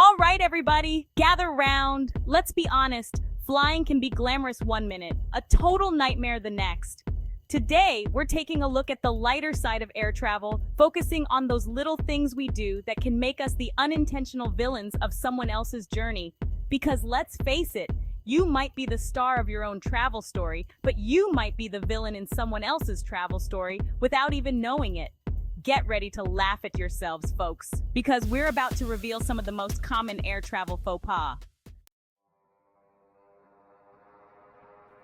All right, everybody, gather round. Let's be honest, flying can be glamorous one minute, a total nightmare the next. Today, we're taking a look at the lighter side of air travel, focusing on those little things we do that can make us the unintentional villains of someone else's journey. Because let's face it, you might be the star of your own travel story, but you might be the villain in someone else's travel story without even knowing it. Get ready to laugh at yourselves, folks, because we're about to reveal some of the most common air travel faux pas.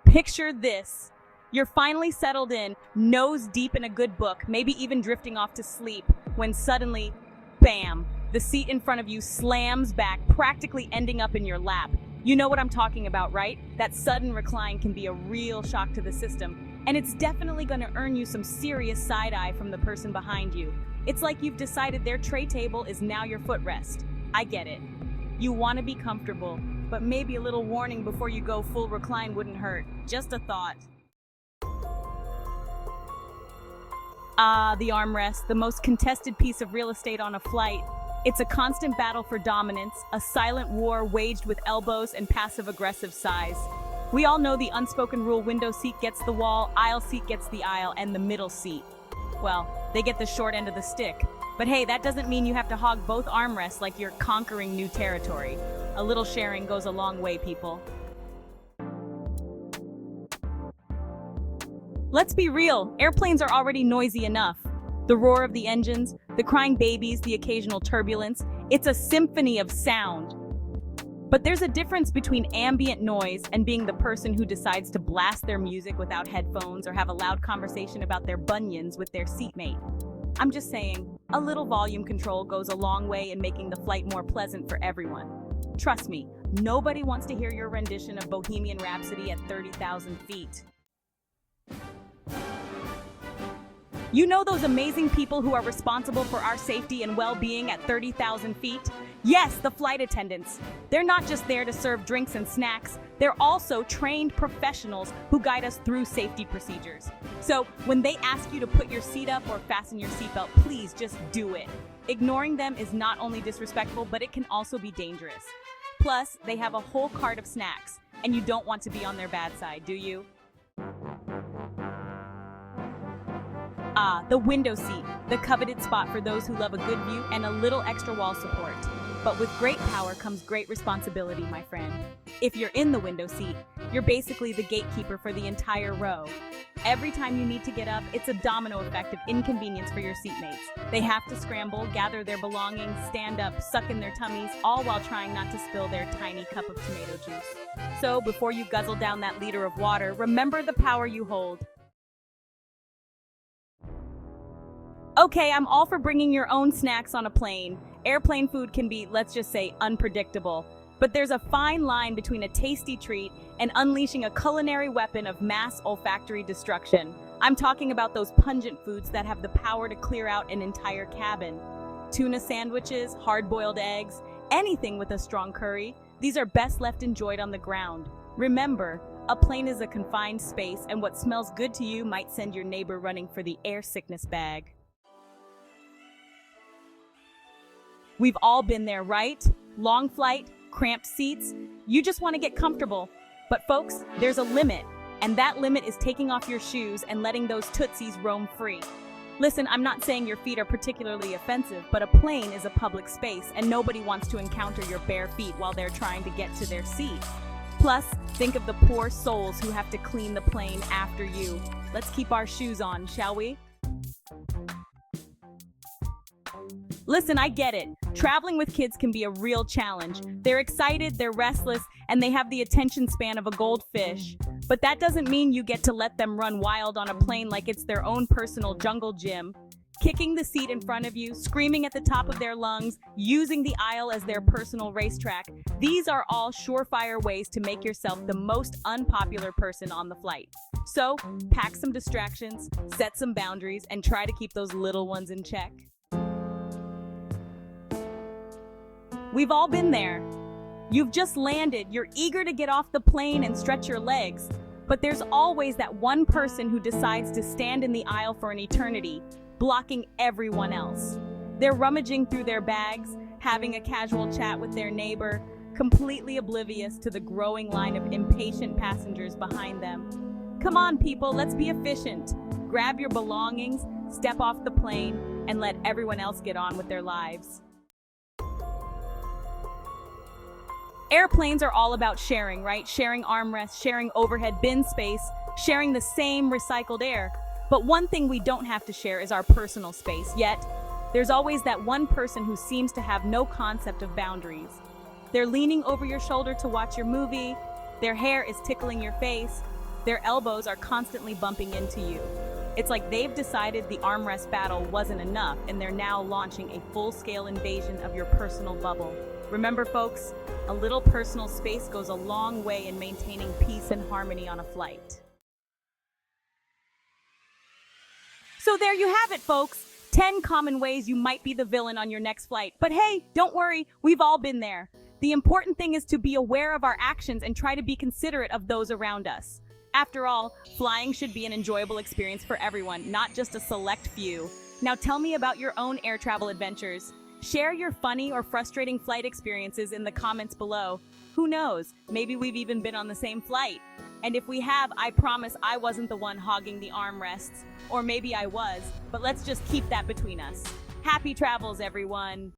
Picture this. You're finally settled in, nose deep in a good book, maybe even drifting off to sleep, when suddenly, bam, the seat in front of you slams back, practically ending up in your lap. You know what I'm talking about, right? That sudden recline can be a real shock to the system. And it's definitely going to earn you some serious side-eye from the person behind you. It's like you've decided their tray table is now your footrest. I get it. You want to be comfortable, but maybe a little warning before you go full recline wouldn't hurt. Just a thought. The armrest, the most contested piece of real estate on a flight. It's a constant battle for dominance, a silent war waged with elbows and passive-aggressive sighs. We all know the unspoken rule: window seat gets the wall, aisle seat gets the aisle, and the middle seat, well, they get the short end of the stick. But hey, that doesn't mean you have to hog both armrests like you're conquering new territory. A little sharing goes a long way, people. Let's be real, airplanes are already noisy enough. The roar of the engines, the crying babies, the occasional turbulence, it's a symphony of sound. But there's a difference between ambient noise and being the person who decides to blast their music without headphones or have a loud conversation about their bunions with their seatmate. I'm just saying, a little volume control goes a long way in making the flight more pleasant for everyone. Trust me, nobody wants to hear your rendition of Bohemian Rhapsody at 30,000 feet. You know those amazing people who are responsible for our safety and well-being at 30,000 feet? Yes, the flight attendants. They're not just there to serve drinks and snacks, they're also trained professionals who guide us through safety procedures. So when they ask you to put your seat up or fasten your seatbelt, please just do it. Ignoring them is not only disrespectful, but it can also be dangerous. Plus, they have a whole cart of snacks, and you don't want to be on their bad side, do you? The window seat, the coveted spot for those who love a good view and a little extra wall support. But with great power comes great responsibility, my friend. If you're in the window seat, you're basically the gatekeeper for the entire row. Every time you need to get up, it's a domino effect of inconvenience for your seatmates. They have to scramble, gather their belongings, stand up, suck in their tummies, all while trying not to spill their tiny cup of tomato juice. So before you guzzle down that liter of water, remember the power you hold. Okay, I'm all for bringing your own snacks on a plane. Airplane food can be, let's just say, unpredictable. But there's a fine line between a tasty treat and unleashing a culinary weapon of mass olfactory destruction. I'm talking about those pungent foods that have the power to clear out an entire cabin. Tuna sandwiches, hard-boiled eggs, anything with a strong curry. These are best left enjoyed on the ground. Remember, a plane is a confined space, and what smells good to you might send your neighbor running for the air sickness bag. We've all been there, right? Long flight, cramped seats. You just want to get comfortable. But folks, there's a limit, and that limit is taking off your shoes and letting those tootsies roam free. Listen, I'm not saying your feet are particularly offensive, but a plane is a public space, and nobody wants to encounter your bare feet while they're trying to get to their seat. Plus, think of the poor souls who have to clean the plane after you. Let's keep our shoes on, shall we? Listen, I get it. Traveling with kids can be a real challenge. They're excited, they're restless, and they have the attention span of a goldfish. But that doesn't mean you get to let them run wild on a plane like it's their own personal jungle gym. Kicking the seat in front of you, screaming at the top of their lungs, using the aisle as their personal racetrack. These are all surefire ways to make yourself the most unpopular person on the flight. So, pack some distractions, set some boundaries, and try to keep those little ones in check. We've all been there. You've just landed, you're eager to get off the plane and stretch your legs, but there's always that one person who decides to stand in the aisle for an eternity, blocking everyone else. They're rummaging through their bags, having a casual chat with their neighbor, completely oblivious to the growing line of impatient passengers behind them. Come on, people, let's be efficient. Grab your belongings, step off the plane, and let everyone else get on with their lives. Airplanes are all about sharing, right? Sharing armrests, sharing overhead bin space, sharing the same recycled air. But one thing we don't have to share is our personal space. Yet, there's always that one person who seems to have no concept of boundaries. They're leaning over your shoulder to watch your movie, their hair is tickling your face, their elbows are constantly bumping into you. It's like they've decided the armrest battle wasn't enough and they're now launching a full-scale invasion of your personal bubble. Remember, folks, a little personal space goes a long way in maintaining peace and harmony on a flight. So there you have it, folks. 10 common ways you might be the villain on your next flight. But hey, don't worry, we've all been there. The important thing is to be aware of our actions and try to be considerate of those around us. After all, flying should be an enjoyable experience for everyone, not just a select few. Now tell me about your own air travel adventures. Share your funny or frustrating flight experiences in the comments below. Who knows, maybe we've even been on the same flight. And if we have, I promise I wasn't the one hogging the armrests. Or maybe I was, but let's just keep that between us. Happy travels, everyone!